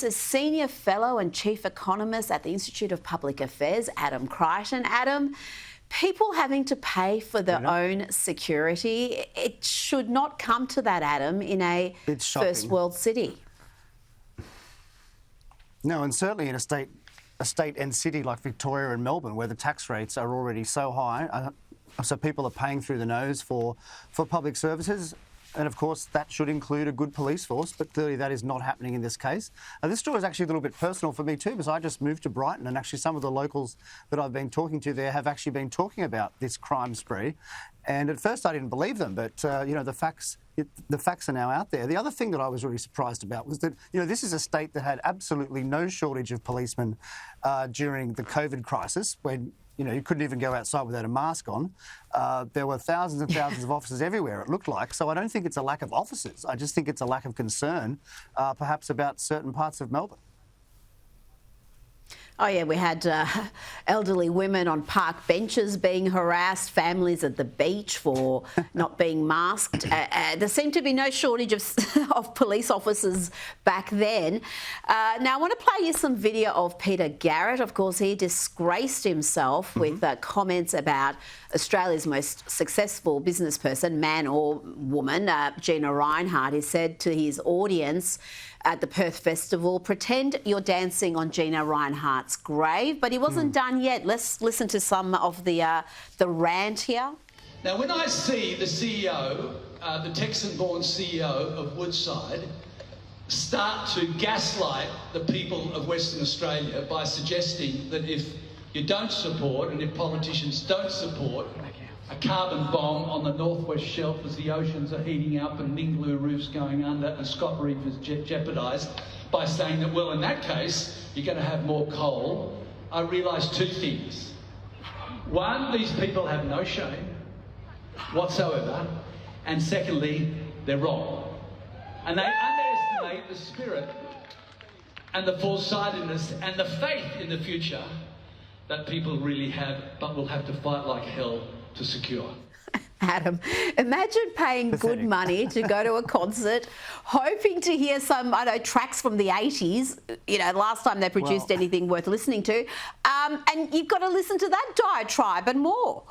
A senior fellow and chief economist at the Institute of Public Affairs, Adam Creighton. Adam, people having to pay for their own security, it should not come to that, Adam, in a first world city. No, and certainly in a state and city like Victoria and Melbourne, where the tax rates are already so high, so people are paying through the nose for public services. And of course, that should include a good police force, but clearly that is not happening in this case. This story is actually a little bit personal for me too, because I just moved to Brighton, and actually some of the locals that I've been talking to there have actually been talking about this crime spree. And at first I didn't believe them, but the facts are now out there. The other thing that I was really surprised about was that this is a state that had absolutely no shortage of policemen during the COVID crisis, when you couldn't even go outside without a mask on. There were thousands and thousands of officers everywhere, it looked like. So I don't think it's a lack of officers. I just think it's a lack of concern, perhaps about certain parts of Melbourne. Oh, yeah, we had elderly women on park benches being harassed, families at the beach for not being masked. There seemed to be no shortage of police officers back then. Now, I want to play you some video of Peter Garrett. Of course, he disgraced himself with comments about Australia's most successful business person, man or woman, Gina Rinehart. He said to his audience at the Perth Festival, pretend you're dancing on Gina Rinehart's grave. But he wasn't done yet. Let's listen to some of the rant here. Now, when I see the CEO, the Texan-born CEO of Woodside, start to gaslight the people of Western Australia by suggesting that if you don't support, and if politicians don't support, a carbon bomb on the northwest shelf as the oceans are heating up and Ningaloo Reef's going under and Scott Reef is jeopardised, by saying that, well, in that case, you're going to have more coal, I realised two things. One, these people have no shame whatsoever, and secondly, they're wrong. And they underestimate the spirit and the foresightedness and the faith in the future that people really have, but will have to fight like hell to secure. Adam, imagine paying good money to go to a concert, hoping to hear some, tracks from the 80s, last time they produced anything worth listening to, and you've got to listen to that diatribe and more.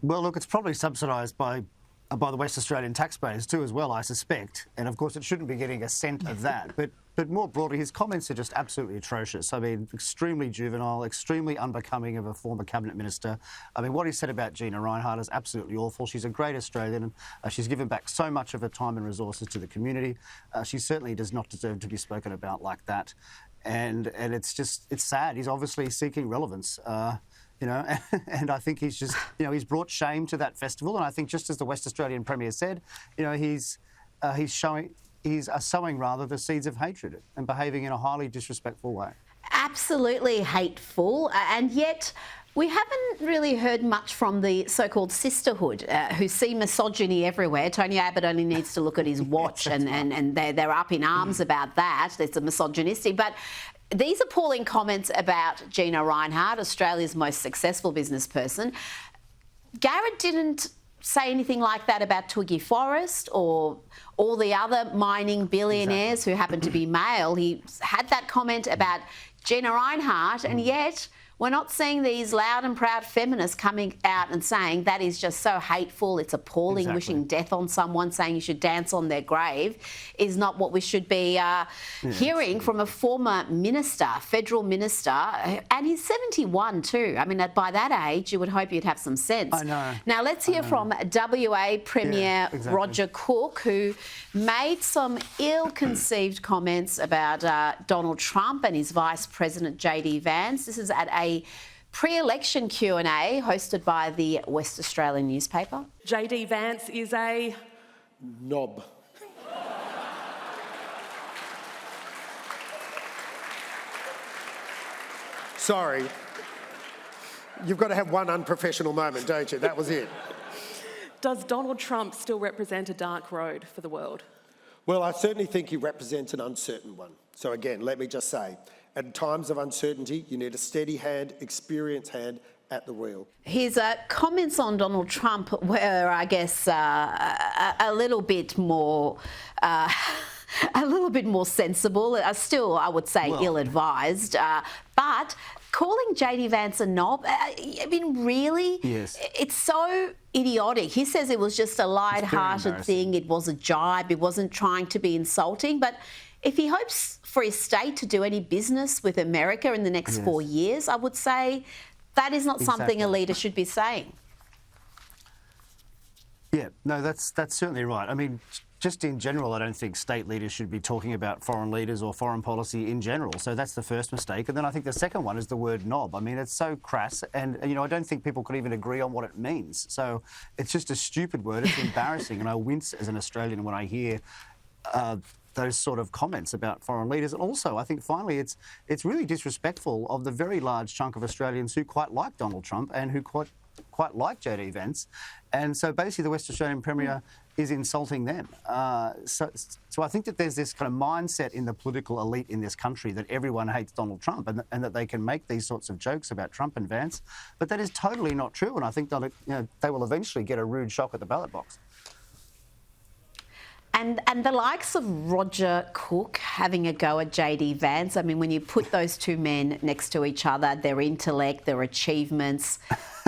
Well, look, it's probably subsidised by the West Australian taxpayers too, as well, I suspect. And of course, it shouldn't be getting a cent of that. But more broadly, his comments are just absolutely atrocious. I mean, extremely juvenile, extremely unbecoming of a former cabinet minister. I mean, what he said about Gina Rinehart is absolutely awful. She's a great Australian, and she's given back so much of her time and resources to the community. She certainly does not deserve to be spoken about like that. And it's sad. He's obviously seeking relevance. And I think he's just, he's brought shame to that festival. And I think, just as the West Australian Premier said, he's sowing the seeds of hatred and behaving in a highly disrespectful way. Absolutely hateful, and yet we haven't really heard much from the so-called sisterhood, who see misogyny everywhere. Tony Abbott only needs to look at his watch, and they're up in arms about that. There's a misogynistic, but these appalling comments about Gina Rinehart, Australia's most successful business person. Garrett didn't say anything like that about Twiggy Forrest or all the other mining billionaires who happen to be male. He had that comment about Gina Rinehart, and yet we're not seeing these loud and proud feminists coming out and saying that is just so hateful, it's appalling, wishing death on someone, saying you should dance on their grave, is not what we should be hearing from a former minister, federal minister, and he's 71 too. I mean, by that age, you would hope you'd have some sense. I know. Now, let's hear from WA Premier Roger Cook, who made some ill-conceived comments about Donald Trump and his Vice President JD Vance. This is at a pre-election Q&A hosted by the West Australian newspaper. JD Vance is a knob. Sorry. You've got to have one unprofessional moment, don't you? That was it. Does Donald Trump still represent a dark road for the world? Well, I certainly think he represents an uncertain one. So again, let me just say, at times of uncertainty, you need a steady hand, experienced hand at the wheel. His comments on Donald Trump were, I guess, a little bit more a little bit more sensible. Still, I would say ill-advised. But calling JD Vance a knob, I mean, really? Yes. It's so idiotic. He says it was just a light-hearted thing. It was a jibe. It wasn't trying to be insulting. But if he hopes for his state to do any business with America in the next 4 years, I would say that is not something a leader should be saying. Yeah, no, that's certainly right. I mean, just in general, I don't think state leaders should be talking about foreign leaders or foreign policy in general. So that's the first mistake. And then I think the second one is the word knob. I mean, it's so crass. And, you know, I don't think people could even agree on what it means. So it's just a stupid word. It's embarrassing. And I wince as an Australian when I hear those sort of comments about foreign leaders. And also, I think finally, it's really disrespectful of the very large chunk of Australians who quite like Donald Trump and who quite like JD Vance. And so basically the West Australian Premier is insulting them. So I think that there's this kind of mindset in the political elite in this country that everyone hates Donald Trump and that they can make these sorts of jokes about Trump and Vance. But that is totally not true. And I think that, they will eventually get a rude shock at the ballot box. And the likes of Roger Cook having a go at JD Vance, I mean, when you put those two men next to each other, their intellect, their achievements,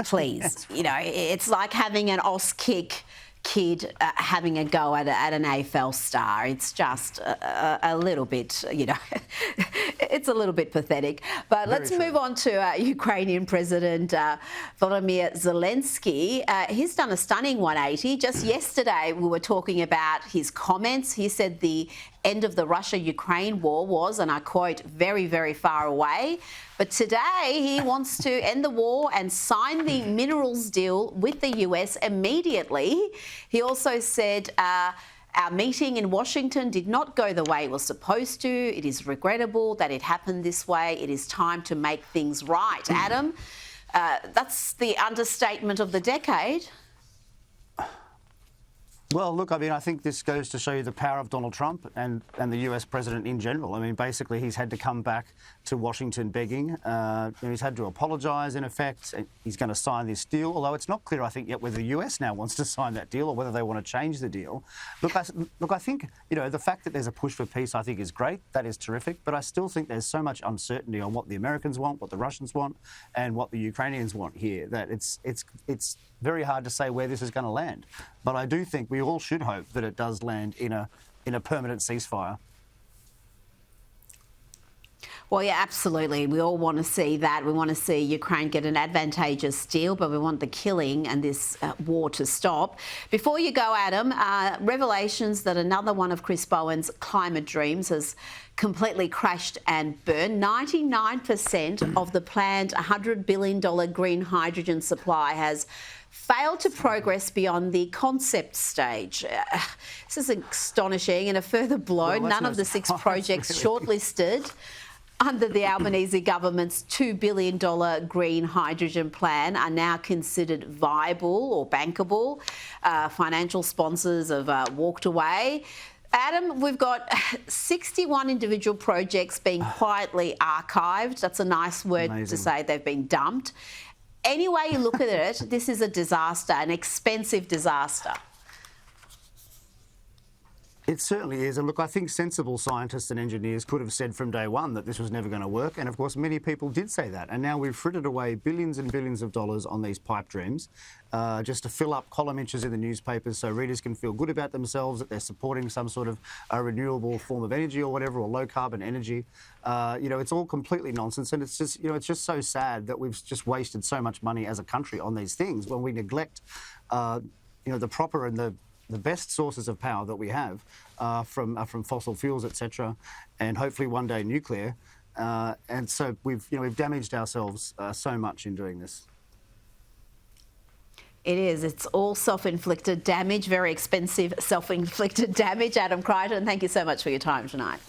please, it's like having an Auskick kid having a go at an AFL star. It's just a little bit, it's a little bit pathetic. But let's move on to Ukrainian President Volodymyr Zelensky. He's done a stunning 180. Just yesterday, we were talking about his comments. He said the end of the Russia-Ukraine war was, and I quote, very, very far away. But today he wants to end the war and sign the minerals deal with the US immediately. He also said, our meeting in Washington did not go the way it was supposed to. It is regrettable that it happened this way. It is time to make things right. Adam, that's the understatement of the decade. Well, look, I mean, I think this goes to show you the power of Donald Trump and the US president in general. I mean, basically, he's had to come back to Washington begging. He's had to apologise, in effect. He's going to sign this deal, although it's not clear, I think, yet whether the US now wants to sign that deal or whether they want to change the deal. Look, I think, the fact that there's a push for peace, I think, is great. That is terrific. But I still think there's so much uncertainty on what the Americans want, what the Russians want, and what the Ukrainians want here, that it's very hard to say where this is going to land. But I do think we all should hope that it does land in a permanent ceasefire. Well, yeah, absolutely. We all want to see that. We want to see Ukraine get an advantageous deal, but we want the killing and this war to stop. Before you go, Adam, revelations that another one of Chris Bowen's climate dreams has completely crashed and burned. 99% of the planned $100 billion green hydrogen supply has failed to progress beyond the concept stage. This is astonishing. And a further blow, none of the 6 projects shortlisted under the Albanese government's $2 billion green hydrogen plan are now considered viable or bankable. Financial sponsors have walked away. Adam, we've got 61 individual projects being quietly archived. That's a nice word to say they've been dumped. Any way you look at it, this is a disaster, an expensive disaster. It certainly is. And look, I think sensible scientists and engineers could have said from day one that this was never going to work. And of course, many people did say that. And now we've frittered away billions and billions of dollars on these pipe dreams just to fill up column inches in the newspapers so readers can feel good about themselves, that they're supporting some sort of a renewable form of energy or whatever, or low carbon energy. It's all completely nonsense. And it's just so sad that we've just wasted so much money as a country on these things when we neglect, the proper and the best sources of power that we have from fossil fuels, etc., and hopefully one day nuclear. And so we've damaged ourselves so much in doing this. It is. It's all self-inflicted damage, very expensive self-inflicted damage. Adam Creighton, thank you so much for your time tonight.